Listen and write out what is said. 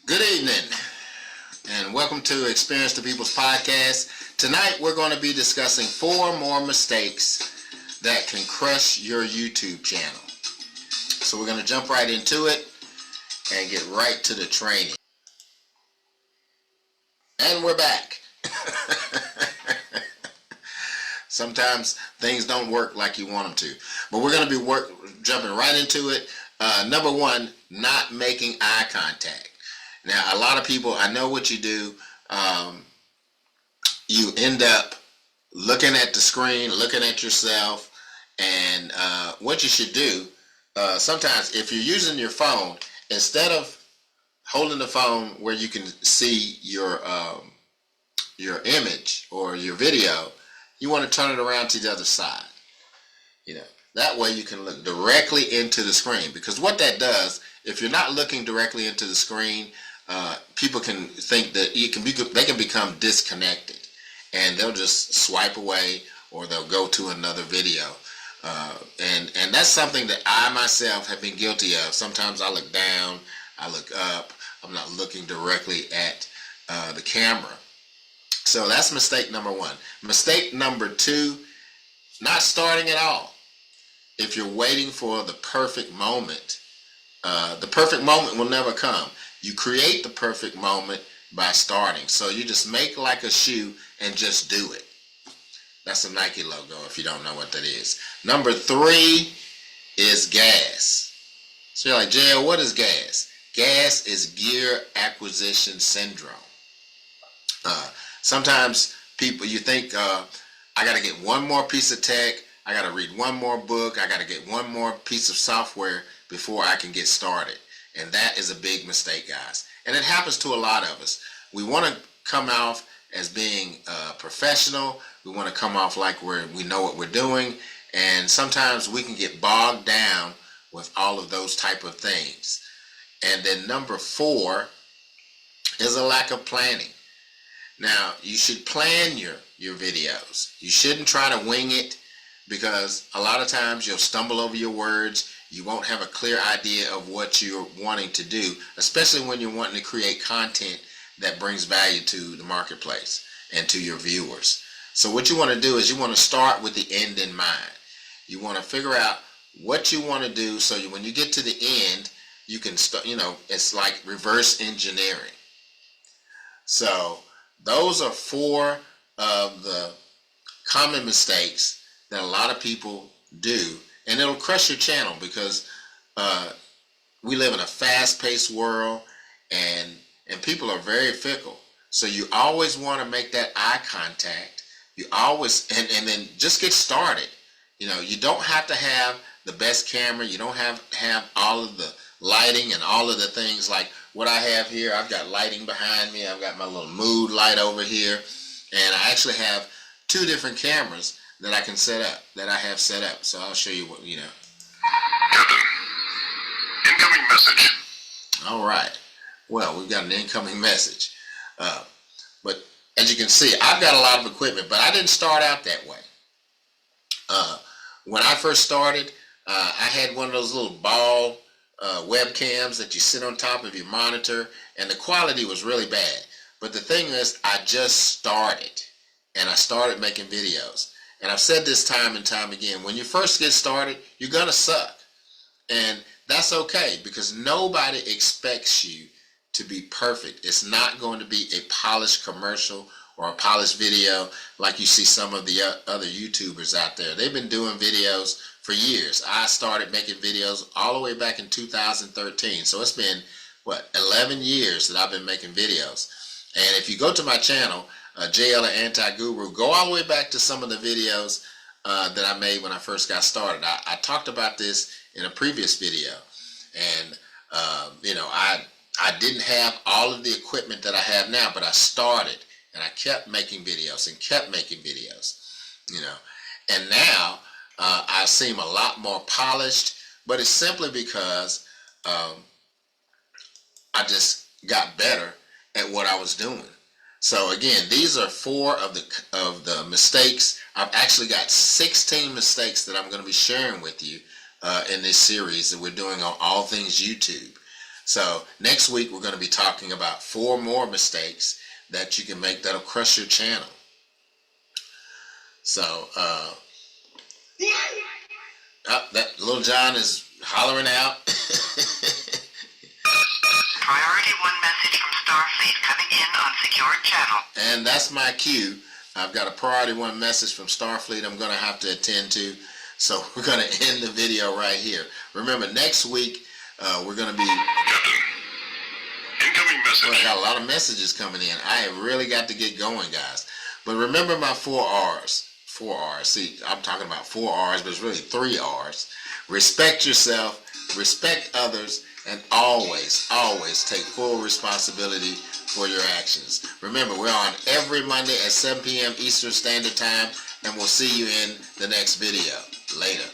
Good evening, and welcome to Experience the People's Podcast. Tonight, we're going to be discussing 4 more mistakes that can crush your YouTube channel. So we're going to jump right into it and get right to the training. And we're back. Sometimes things don't work like you want them to, but we're going to be jumping right into it. Number 1, not making eye contact. Now, a lot of people, I know what you do. You end up looking at the screen, looking at yourself, and what you should do, sometimes if you're using your phone, instead of holding the phone where you can see your image or your video, you want to turn it around to the other side. That way you can look directly into the screen, because what that does, if you're not looking directly into the screen, people can think that they can become disconnected, and they'll just swipe away or they'll go to another video. And that's something that I myself have been guilty of. Sometimes I look down, I look up, I'm not looking directly at the camera. So that's mistake number 1. Mistake number 2, not starting at all. If you're waiting for the perfect moment will never come. You create the perfect moment by starting. So you just make like a shoe and just do it. That's a Nike logo if you don't know what that is. Number 3 is gas. So you're like, JL, what is gas? Gas is gear acquisition syndrome. Sometimes people, you think, I got to get one more piece of tech, I got to read one more book, I got to get one more piece of software before I can get started. And that is a big mistake, guys. And it happens to a lot of us. We want to come off as being professional. We want to come off like we know what we're doing. And sometimes we can get bogged down with all of those type of things. And then number 4 is a lack of planning. Now, you should plan your videos. You shouldn't try to wing it, because a lot of times you'll stumble over your words. You won't have a clear idea of what you're wanting to do, especially when you're wanting to create content that brings value to the marketplace and to your viewers. So what you want to do is you want to start with the end in mind. You want to figure out what you want to do, so when you get to the end, you can start, it's like reverse engineering. So those are 4 of the common mistakes that a lot of people do, and it'll crush your channel, because we live in a fast-paced world, and people are very fickle. So you always want to make that eye contact. You always, and then just get started. You don't have to have the best camera. You don't have all of the lighting and all of the things like what I have here. I've got lighting behind me. I've got my little mood light over here, and I actually have 2 different cameras that I have set up. So I'll show you what, Captain, incoming message. All right. Well, we've got an incoming message. But as you can see, I've got a lot of equipment, but I didn't start out that way. When I first started, I had one of those little ball webcams that you sit on top of your monitor, and the quality was really bad. But the thing is, I just started, and I started making videos. And I've said this time and time again, when you first get started, you're going to suck. And that's okay, because nobody expects you to be perfect. It's not going to be a polished commercial or a polished video like you see some of the other YouTubers out there. They've been doing videos for years. I started making videos all the way back in 2013. So it's been, 11 years that I've been making videos. And if you go to my channel, JL the Anti-Guru, go all the way back to some of the videos that I made when I first got started. I talked about this in a previous video, and I didn't have all of the equipment that I have now, but I started, and I kept making videos and kept making videos, and now I seem a lot more polished, but it's simply because I just got better at what I was doing. So again, these are 4 of the mistakes. I've actually got 16 mistakes that I'm going to be sharing with you in this series that we're doing on all things YouTube. So next week we're going to be talking about 4 more mistakes that you can make that'll crush your channel. So that little John is hollering out. Priority 1 message from Starfleet coming in on secured channel. And that's my cue. I've got a priority 1 message from Starfleet I'm going to have to attend to. So we're going to end the video right here. Remember, next week we're going to be... Captain. Incoming message. Well, I got a lot of messages coming in. I have really got to get going, guys. But remember my 4 R's. 4 R's. See, I'm talking about 4 R's, but it's really 3 R's. Respect yourself, respect others, and always, always take full responsibility for your actions. Remember, we're on every Monday at 7 p.m. Eastern Standard Time, and we'll see you in the next video. Later.